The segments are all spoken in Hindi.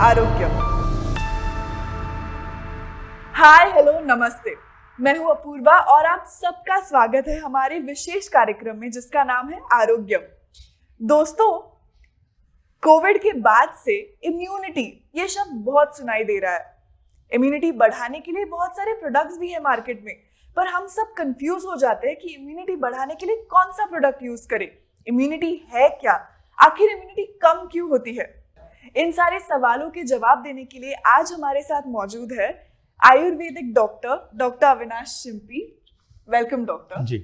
आरोग्य। हाय हेलो नमस्ते, मैं हूं अपूर्वा और आप सबका स्वागत है हमारे विशेष कार्यक्रम में जिसका नाम है आरोग्य। दोस्तों, कोविड के बाद से इम्यूनिटी ये शब्द बहुत सुनाई दे रहा है। इम्यूनिटी बढ़ाने के लिए बहुत सारे प्रोडक्ट्स भी है मार्केट में, पर हम सब कंफ्यूज हो जाते हैं कि इम्यूनिटी बढ़ाने के लिए कौन सा प्रोडक्ट यूज करें, इम्यूनिटी है क्या, आखिर इम्यूनिटी कम क्यों होती है। इन सारे सवालों के जवाब देने के लिए आज हमारे साथ मौजूद है आयुर्वेदिक डॉक्टर अविनाश शिंपी। वेलकम डॉक्टर जी।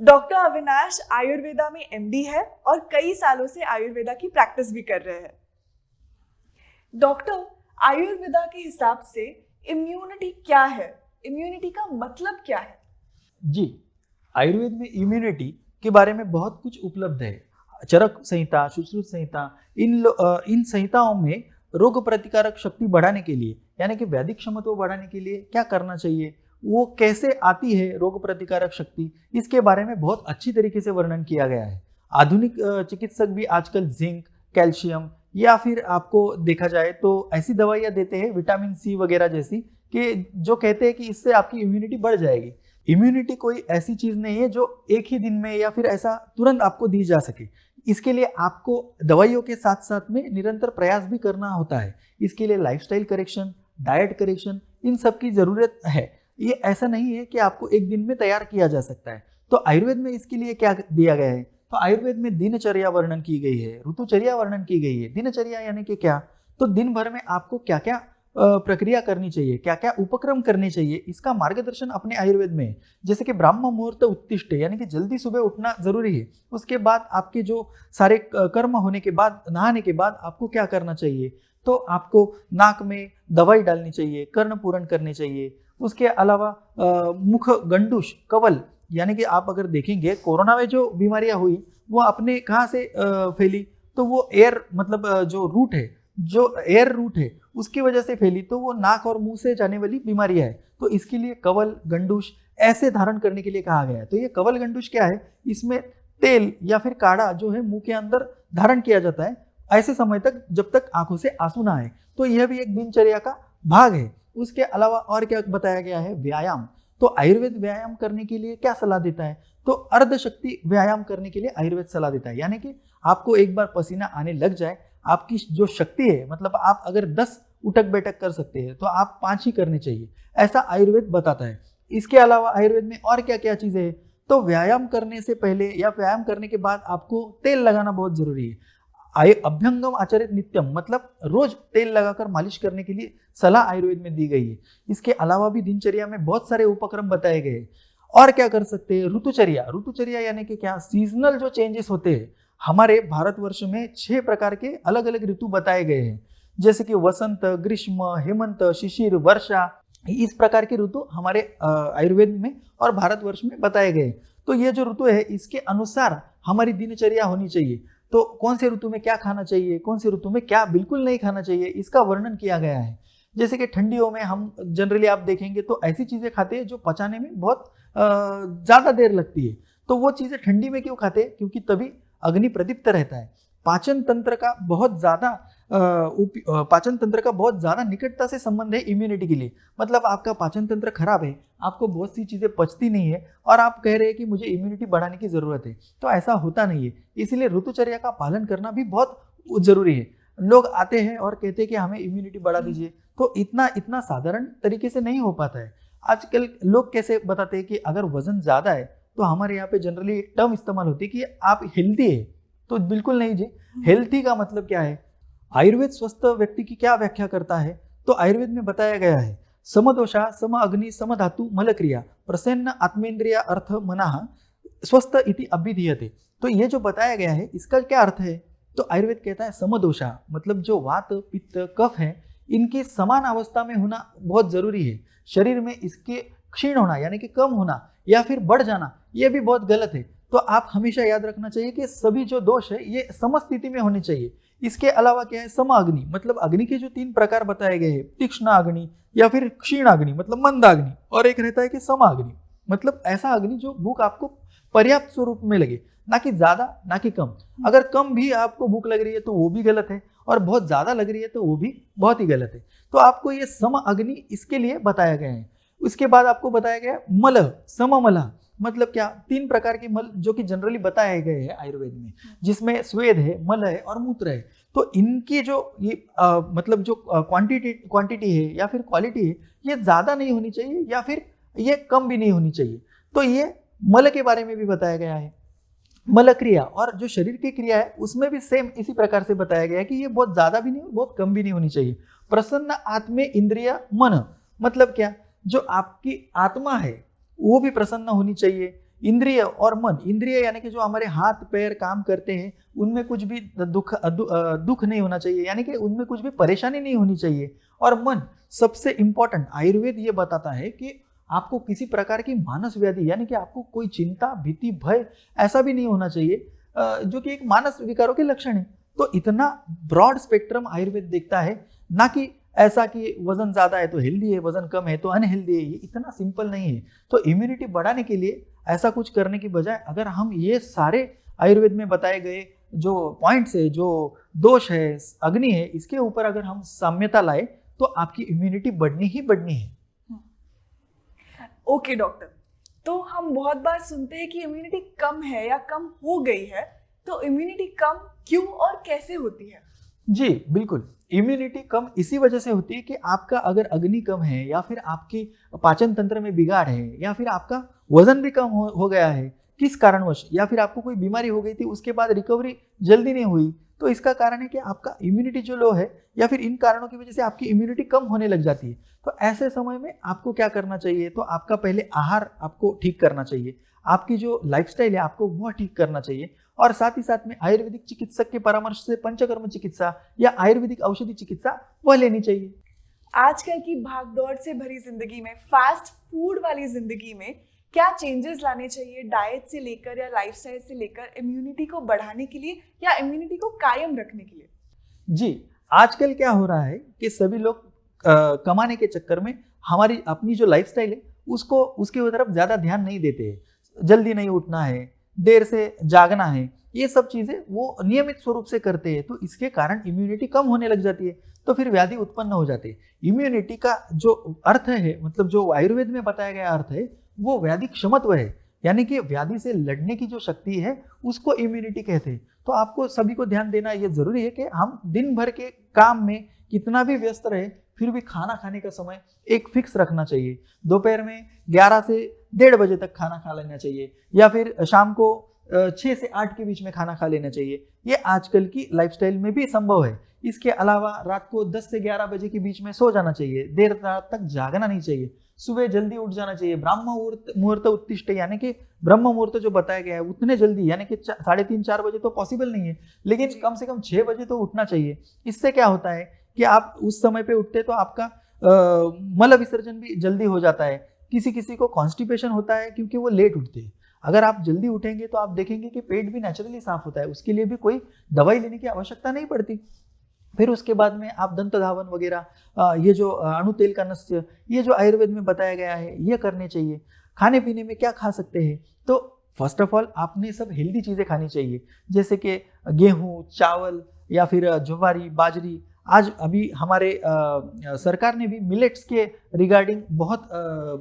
डॉक्टर अविनाश आयुर्वेदा में एमडी है और कई सालों से आयुर्वेदा की प्रैक्टिस भी कर रहे हैं। डॉक्टर, आयुर्वेदा के हिसाब से इम्यूनिटी क्या है, इम्यूनिटी का मतलब क्या है? जी, आयुर्वेद में इम्यूनिटी के बारे में बहुत कुछ उपलब्ध है। चरक संहिता, सुश्रुत संहिता, इन संहिताओं में रोग प्रतिकारक शक्ति बढ़ाने के लिए यानी कि वैदिक क्षमता बढ़ाने के लिए क्या करना चाहिए, वो कैसे आती है रोग प्रतिकारक शक्ति, इसके बारे में बहुत अच्छी तरीके से वर्णन किया गया है। आधुनिक चिकित्सक भी आजकल जिंक, कैल्शियम या फिर आपको देखा जाए तो ऐसी दवाइयाँ देते हैं विटामिन सी वगैरह जैसी कि जो कहते हैं कि इससे आपकी इम्यूनिटी बढ़ जाएगी। इम्यूनिटी कोई ऐसी चीज़ नहीं है जो एक ही दिन में या फिर ऐसा तुरंत आपको दी जा सके। इसके लिए आपको दवाइयों के साथ साथ में निरंतर प्रयास भी करना होता है। इसके लिए लाइफस्टाइल करेक्शन, डाइट करेक्शन, इन सब की ज़रूरत है। ये ऐसा नहीं है कि आपको एक दिन में तैयार किया जा सकता है। तो आयुर्वेद में इसके लिए क्या दिया गया है? तो आयुर्वेद में दिनचर्या वर्णन की गई है, ऋतुचर्या वर्णन की गई है। दिनचर्या यानी कि क्या? तो दिन भर में आपको क्या क्या प्रक्रिया करनी चाहिए, क्या क्या उपक्रम करने चाहिए, इसका मार्गदर्शन अपने आयुर्वेद में है। जैसे कि ब्राह्म मुहूर्त उत्तिष्ठ यानी कि जल्दी सुबह उठना जरूरी है। उसके बाद आपके जो सारे कर्म होने के बाद, नहाने के बाद आपको क्या करना चाहिए? तो आपको नाक में दवाई डालनी चाहिए, कर्ण पूरण करने चाहिए। उसके अलावा मुख गंडूश, कवल, यानी कि आप अगर देखेंगे कोरोना में जो बीमारियां हुई वो अपने कहाँ से फैली? तो वो एयर मतलब जो रूट है, जो एयर रूट है उसकी वजह से फैली। तो वो नाक और मुंह से जाने वाली बीमारियां है। तो इसके लिए कवल गंडूश ऐसे धारण करने के लिए कहा गया है। तो ये कवल गंडूश क्या है? इसमें तेल या फिर काढ़ा जो है मुंह के अंदर धारण किया जाता है ऐसे समय तक जब तक आंखों से आंसू ना आए। तो यह भी एक दिनचर्या का भाग है। उसके अलावा और क्या बताया गया है? व्यायाम। तो आयुर्वेद व्यायाम करने के लिए क्या सलाह देता है? तो अर्धशक्ति व्यायाम करने के लिए आयुर्वेद सलाह देता है। यानी कि आपको एक बार पसीना आने लग जाए, आपकी जो शक्ति है, मतलब आप अगर 10 उठक बैठक कर सकते हैं तो आप 5 ही करने चाहिए, ऐसा आयुर्वेद बताता है। इसके अलावा आयुर्वेद में और क्या क्या चीजें हैं? तो व्यायाम करने से पहले या व्यायाम करने के बाद आपको तेल लगाना बहुत जरूरी है। अभ्यंगम आचरित नित्यम, मतलब रोज तेल लगाकर मालिश करने के लिए सलाह आयुर्वेद में दी गई है। इसके अलावा भी दिनचर्या में बहुत सारे उपक्रम बताए गए हैं। और क्या कर सकते हैं? ऋतुचर्या यानी कि क्या? सीजनल जो चेंजेस होते हैं। हमारे भारतवर्ष में 6 प्रकार के अलग अलग ऋतु बताए गए हैं, जैसे कि वसंत, ग्रीष्म, हेमंत, शिशिर, वर्षा। इस प्रकार के ऋतु हमारे आयुर्वेद में और भारतवर्ष में बताए गए। तो ये जो ऋतु है इसके अनुसार हमारी दिनचर्या होनी चाहिए। तो कौन से ऋतु में क्या खाना चाहिए, कौन से ऋतु में क्या बिल्कुल नहीं खाना चाहिए, इसका वर्णन किया गया है। जैसे कि ठंडियों में हम जनरली आप देखेंगे तो ऐसी चीजें खाते हैं जो पचाने में बहुत ज्यादा देर लगती है। तो वो चीजें ठंडी में क्यों खाते हैं? क्योंकि तभी अग्नि प्रदीप्त रहता है। पाचन तंत्र का बहुत ज्यादा निकटता से संबंध है इम्यूनिटी के लिए। मतलब आपका पाचन तंत्र खराब है, आपको बहुत सी चीजें पचती नहीं है और आप कह रहे हैं कि मुझे इम्यूनिटी बढ़ाने की जरूरत है, तो ऐसा होता नहीं है। इसलिए ऋतुचर्या का पालन करना भी बहुत जरूरी है। लोग आते हैं और कहते हैं कि हमें इम्यूनिटी बढ़ा दीजिए, तो इतना साधारण तरीके से नहीं हो पाता है। आजकल लोग कैसे बताते हैं कि अगर वजन ज्यादा है तो हमारे यहाँ पे जनरली एक टर्म इस्तेमाल होती है कि आप हेल्दी है। तो बिल्कुल नहीं जी। हेल्थी का मतलब क्या है? आयुर्वेद स्वस्थ व्यक्ति की क्या व्याख्या करता है? तो आयुर्वेद में बताया गया है, समदोषा, सम अग्नि, सम धातु, मलक्रिया, प्रसन्न आत्मेंद्रिय अर्थ मनाह स्वस्थ इति अभिधीयते। तो ये जो बताया गया है इसका क्या अर्थ है? तो आयुर्वेद कहता है समदोषा मतलब जो वात, पित्त, कफ है, इनकी समान अवस्था में होना बहुत जरूरी है। शरीर में इसके क्षीण होना यानी कि कम होना या फिर बढ़ जाना यह भी बहुत गलत है। तो आप हमेशा याद रखना चाहिए कि सभी जो दोष है ये समस्थिति में होने चाहिए। इसके अलावा क्या है? सम अग्नि, मतलब अग्नि के जो 3 प्रकार बताए गए हैं, तीक्ष्ण अग्नि या फिर क्षीण अग्नि मतलब मंद अग्नि, और एक रहता है कि सम अग्नि मतलब ऐसा अग्नि जो भूख आपको पर्याप्त स्वरूप में लगे, ना कि ज्यादा ना कि कम। अगर कम भी आपको भूख लग रही है तो वो भी गलत है, और बहुत ज़्यादा लग रही है तो वो भी बहुत ही गलत है। तो आपको ये सम अग्नि इसके लिए बताया गया है। उसके बाद आपको बताया गया है मल, सममल मतलब क्या, 3 प्रकार के मल जो कि जनरली बताए गए हैं आयुर्वेद में, जिसमें स्वेद है, मल है और मूत्र है। तो इनकी जो ये मतलब जो क्वांटिटी है या फिर क्वालिटी है, ये ज़्यादा नहीं होनी चाहिए या फिर ये कम भी नहीं होनी चाहिए। तो ये मल के बारे में भी बताया गया है। मल क्रिया और जो शरीर की क्रिया है उसमें भी सेम इसी प्रकार से बताया गया है कि ये बहुत ज़्यादा भी नहीं और बहुत कम भी नहीं होनी चाहिए। प्रसन्न आत्मे इंद्रिय मन मतलब क्या, जो आपकी आत्मा है वो भी प्रसन्न होनी चाहिए। इंद्रिय और मन, इंद्रिय यानी कि जो हमारे हाथ पैर काम करते हैं उनमें कुछ भी दुख नहीं होना चाहिए, यानी कि उनमें कुछ भी परेशानी नहीं होनी चाहिए। और मन सबसे इंपॉर्टेंट, आयुर्वेद ये बताता है कि आपको किसी प्रकार की मानस व्याधि यानी कि आपको कोई चिंता भीति भय ऐसा भी नहीं होना चाहिए, जो कि एक मानस विकारों के लक्षण है। तो इतना ब्रॉड स्पेक्ट्रम आयुर्वेद देखता है, ना कि ऐसा कि वजन ज्यादा है तो हेल्दी है, वजन कम है तो अनहेल्दी है, ये इतना सिंपल नहीं है। तो इम्यूनिटी बढ़ाने के लिए ऐसा कुछ करने की बजाय अगर हम ये सारे आयुर्वेद में बताए गए जो पॉइंट्स है, जो दोष है, अग्नि है, इसके ऊपर अगर हम साम्यता लाए तो आपकी इम्यूनिटी बढ़नी ही बढ़नी है। ओके डॉक्टर, तो हम बहुत बार सुनते हैं कि इम्यूनिटी कम है या कम हो गई है, तो इम्यूनिटी कम क्यों और कैसे होती है? जी बिल्कुल, इम्यूनिटी कम इसी वजह से होती है कि आपका अगर अग्नि कम है या फिर आपकी पाचन तंत्र में बिगाड़ है या फिर आपका वजन भी कम हो गया है किस कारणवश, या फिर आपको कोई बीमारी हो गई थी उसके बाद रिकवरी जल्दी नहीं हुई, तो इसका कारण है कि आपका इम्यूनिटी जो लो है या फिर इन कारणों की वजह से आपकी इम्यूनिटी कम होने लग जाती है। तो ऐसे समय में आपको क्या करना चाहिए, तो आपका पहले आहार आपको ठीक करना चाहिए, आपकी जो लाइफस्टाइल है आपको वो ठीक करना चाहिए, और साथ ही साथ में आयुर्वेदिक चिकित्सक के परामर्श से पंचकर्म चिकित्सा या आयुर्वेदिक औषधि चिकित्सा वह लेनी चाहिए। आजकल की भागदौड़ से भरी जिंदगी में, फास्ट फूड वाली जिंदगी में क्या चेंजेस लाने चाहिए डाइट से लेकर या लाइफस्टाइल से लेकर इम्यूनिटी को बढ़ाने के लिए या इम्यूनिटी को कायम रखने के लिए? जी, आजकल क्या हो रहा है कि सभी लोग कमाने के चक्कर में हमारी अपनी जो लाइफस्टाइल है उसको उसके तरफ ज्यादा ध्यान नहीं देते हैं। जल्दी नहीं उठना है, देर से जागना है, ये सब चीजें वो नियमित स्वरूप से करते हैं, तो इसके कारण इम्यूनिटी कम होने लग जाती है, तो फिर व्याधि उत्पन्न हो जाती है। इम्यूनिटी का जो अर्थ है, मतलब जो आयुर्वेद में बताया गया अर्थ है, वो व्याधि क्षमत्व है, यानी कि व्याधि से लड़ने की जो शक्ति है उसको इम्यूनिटी कहते हैं। तो आपको सभी को ध्यान देना ये जरूरी है कि हम दिन भर के काम में कितना भी व्यस्त रहे फिर भी खाना खाने का समय एक फिक्स रखना चाहिए। दोपहर में 11 से 1:30 बजे तक खाना खा लेना चाहिए, या फिर शाम को 6 से 8 के बीच में खाना खा लेना चाहिए। ये आजकल की लाइफस्टाइल में भी संभव है। इसके अलावा रात को 10 से 11 बजे के बीच में सो जाना चाहिए, देर रात तक जागना नहीं चाहिए, सुबह जल्दी उठ जाना चाहिए। ब्रह्म मुहूर्त उत्तिष्ठ, यानी कि ब्रह्म मुहूर्त जो बताया गया है उतने जल्दी, यानी कि 3:30-4 बजे तो पॉसिबल नहीं है, लेकिन कम से कम 6 बजे तो उठना चाहिए। इससे क्या होता है कि आप उस समय पे उठते तो आपका मल विसर्जन भी जल्दी हो जाता है। किसी किसी को कॉन्स्टिपेशन होता है क्योंकि वो लेट उठते हैं। अगर आप जल्दी उठेंगे तो आप देखेंगे कि पेट भी नेचुरली साफ होता है, उसके लिए भी कोई दवाई लेने की आवश्यकता नहीं पड़ती। फिर उसके बाद में आप दंत धावन वगैरह, ये जो अणु तेल का नस्य, ये जो आयुर्वेद में बताया गया है ये करने चाहिए। खाने पीने में क्या खा सकते हैं, तो फर्स्ट ऑफ ऑल आपने सब हेल्दी चीज़ें खानी चाहिए, जैसे कि गेहूँ, चावल या फिर ज्वारी, बाजरी। आज अभी हमारे सरकार ने भी मिलेट्स के रिगार्डिंग बहुत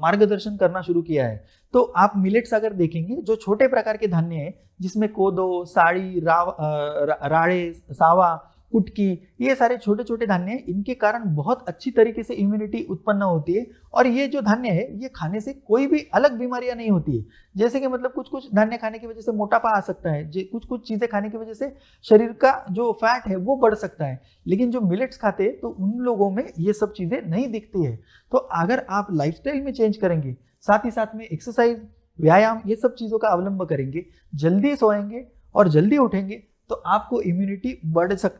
मार्गदर्शन करना शुरू किया है। तो आप मिलेट्स अगर देखेंगे, जो छोटे प्रकार के धान्य हैं जिसमें कोदो, साड़ी, राड़े, सावा, कुटकी, ये सारे छोटे छोटे धान्य हैं, इनके कारण बहुत अच्छी तरीके से इम्यूनिटी उत्पन्न होती है। और ये जो धान्य है ये खाने से कोई भी अलग बीमारियां नहीं होती है। जैसे कि मतलब कुछ कुछ धान्य खाने की वजह से मोटापा आ सकता है, कुछ कुछ चीज़ें खाने की वजह से शरीर का जो फैट है वो बढ़ सकता है, लेकिन जो मिलेट्स खाते हैं तो उन लोगों में ये सब चीज़ें नहीं दिखती है। तो अगर आप लाइफस्टाइल में चेंज करेंगे, साथ ही साथ में एक्सरसाइज, व्यायाम, ये सब चीज़ों का अवलंब करेंगे, जल्दी सोएंगे और जल्दी उठेंगे, तो आपको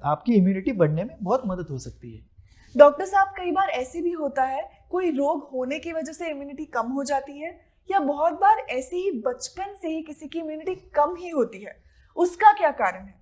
आपकी इम्यूनिटी बढ़ने में बहुत मदद हो सकती है। डॉक्टर साहब, कई बार ऐसे भी होता है कोई रोग होने की वजह से इम्यूनिटी कम हो जाती है, या बहुत बार ऐसे ही बचपन से ही किसी की इम्यूनिटी कम ही होती है, उसका क्या कारण है?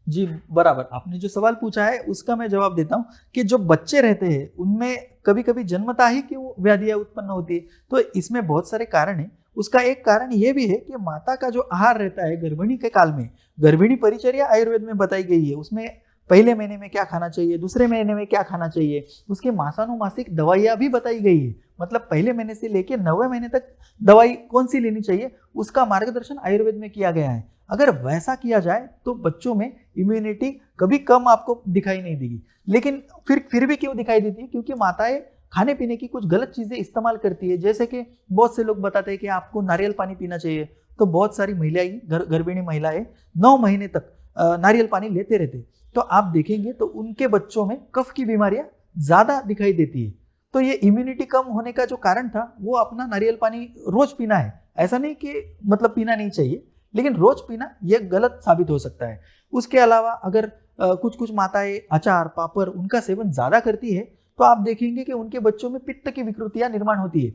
जी बराबर, आपने जो सवाल पूछा है उसका मैं जवाब देता हूँ कि जो बच्चे रहते हैं उनमें कभी कभी जन्मता ही कि वो व्याधियाँ उत्पन्न होती है। तो इसमें बहुत सारे कारण हैं। उसका एक कारण ये भी है कि माता का जो आहार रहता है गर्भिणी के काल में, गर्भिणी परिचर्या आयुर्वेद में बताई गई है, उसमें पहले महीने में क्या खाना चाहिए, दूसरे महीने में क्या खाना चाहिए, उसके मासानुमासिक दवाइयाँ भी बताई गई है। मतलब पहले महीने से लेकर 9वें महीने तक दवाई कौन सी लेनी चाहिए उसका मार्गदर्शन आयुर्वेद में किया गया है। अगर वैसा किया जाए तो बच्चों में इम्यूनिटी कभी कम आपको दिखाई नहीं देगी। लेकिन फिर भी क्यों दिखाई देती है? क्योंकि माताएं खाने पीने की कुछ गलत चीजें इस्तेमाल करती है। जैसे कि बहुत से लोग बताते हैं कि आपको नारियल पानी पीना चाहिए, तो बहुत सारी महिलाएं, गर्भिणी महिलाएं 9 महीने तक नारियल पानी लेते रहते, तो आप देखेंगे तो उनके बच्चों में कफ की बीमारियां ज्यादा दिखाई देती है। तो ये इम्यूनिटी कम होने का जो कारण था वो अपना नारियल पानी रोज पीना है। ऐसा नहीं कि मतलब पीना नहीं चाहिए, लेकिन रोज पीना ये गलत साबित हो सकता है। उसके अलावा अगर कुछ माताएं अचार पापड़ उनका सेवन ज्यादा करती है तो आप देखेंगे कि उनके बच्चों में पित्त की विकृतियां निर्माण होती है।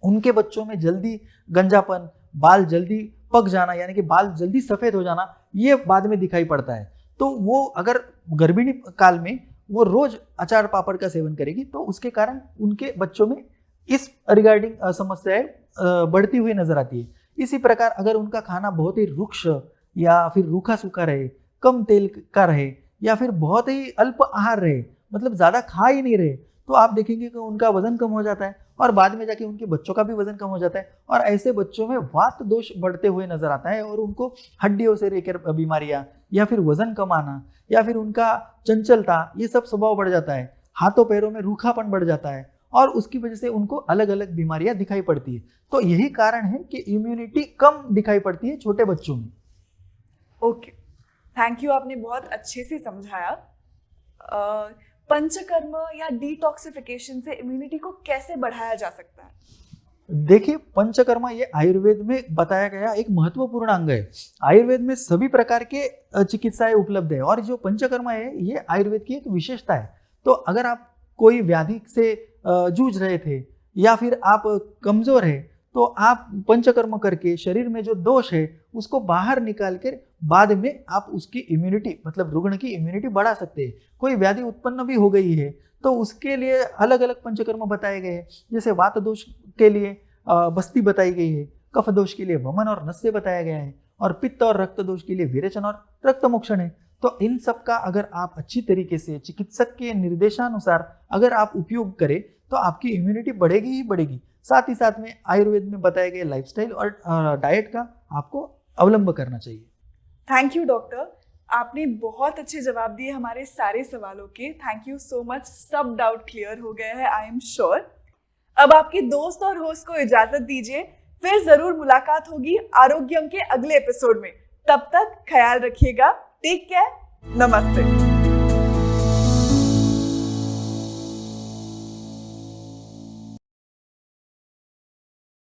उनके बच्चों में जल्दी गंजापन, बाल जल्दी पक जाना, यानी कि बाल जल्दी सफेद हो जाना, ये बाद में दिखाई पड़ता है। तो वो अगर गर्भिणी काल में वो रोज अचार पापड़ का सेवन करेगी तो उसके कारण उनके बच्चों में इस रिगार्डिंग समस्याएं बढ़ती हुई नजर आती है। इसी प्रकार अगर उनका खाना बहुत ही रुक्ष या फिर रूखा सूखा रहे, कम तेल का रहे, या फिर बहुत ही अल्प आहार रहे, मतलब ज्यादा खा ही नहीं रहे, तो आप देखेंगे कि उनका वजन कम हो जाता है और बाद में जाके उनके बच्चों का भी वजन कम हो जाता है। और ऐसे बच्चों में वात दोष बढ़ते हुए नजर आता है और उनको हड्डियों से लेकर बीमारियां या फिर वजन कम आना या फिर उनका चंचलता, ये सब स्वभाव बढ़ जाता है। हाथों पैरों में रूखापन बढ़ जाता है और उसकी वजह से उनको अलग अलग बीमारियां दिखाई पड़ती है। तो यही कारण है कि इम्यूनिटी कम दिखाई पड़ती है छोटे बच्चों में। ओके, थैंक यू, आपने बहुत अच्छे से समझाया। पंचकर्म या डिटॉक्सिफिकेशन से इम्यूनिटी को कैसे बढ़ाया जा सकता है? देखिए, पंचकर्मा ये आयुर्वेद में बताया गया एक महत्वपूर्ण अंग है। आयुर्वेद में सभी प्रकार के चिकित्साएं उपलब्ध है और जो पंचकर्मा है ये आयुर्वेद की एक विशेषता है। तो अगर आप कोई व्याधि से जूझ रहे थे या फिर आप कमजोर है तो आप पंचकर्म करके शरीर में जो दोष है उसको बाहर निकाल कर बाद में आप उसकी इम्यूनिटी, मतलब रुग्ण की इम्यूनिटी बढ़ा सकते हैं। कोई व्याधि उत्पन्न भी हो गई है तो उसके लिए अलग अलग पंचकर्म बताए गए हैं। जैसे वात दोष के लिए बस्ती बताई गई है, कफ दोष के लिए वमन और नस्य बताया गया है, और पित्त और रक्त दोष के लिए विरेचन और रक्त मोक्षण है। तो इन सब का अगर आप अच्छी तरीके से चिकित्सक के निर्देशानुसार अगर आप उपयोग करें तो आपकी इम्यूनिटी बढ़ेगी ही बढ़ेगी। साथ ही साथ में आयुर्वेद में बताए गए लाइफस्टाइल और डाइट का आपको अवलंब करना चाहिए। थैंक यू डॉक्टर, आपने बहुत अच्छे जवाब दिए हमारे सारे सवालों के। थैंक यू सो मच, सब डाउट क्लियर हो गए हैं, आई एम श्योर। अब आपके दोस्त और होस्ट को इजाजत दीजिए, फिर जरूर मुलाकात होगी आरोग्यम के अगले एपिसोड में। तब तक ख्याल रखिएगा, टेक केयर, नमस्ते।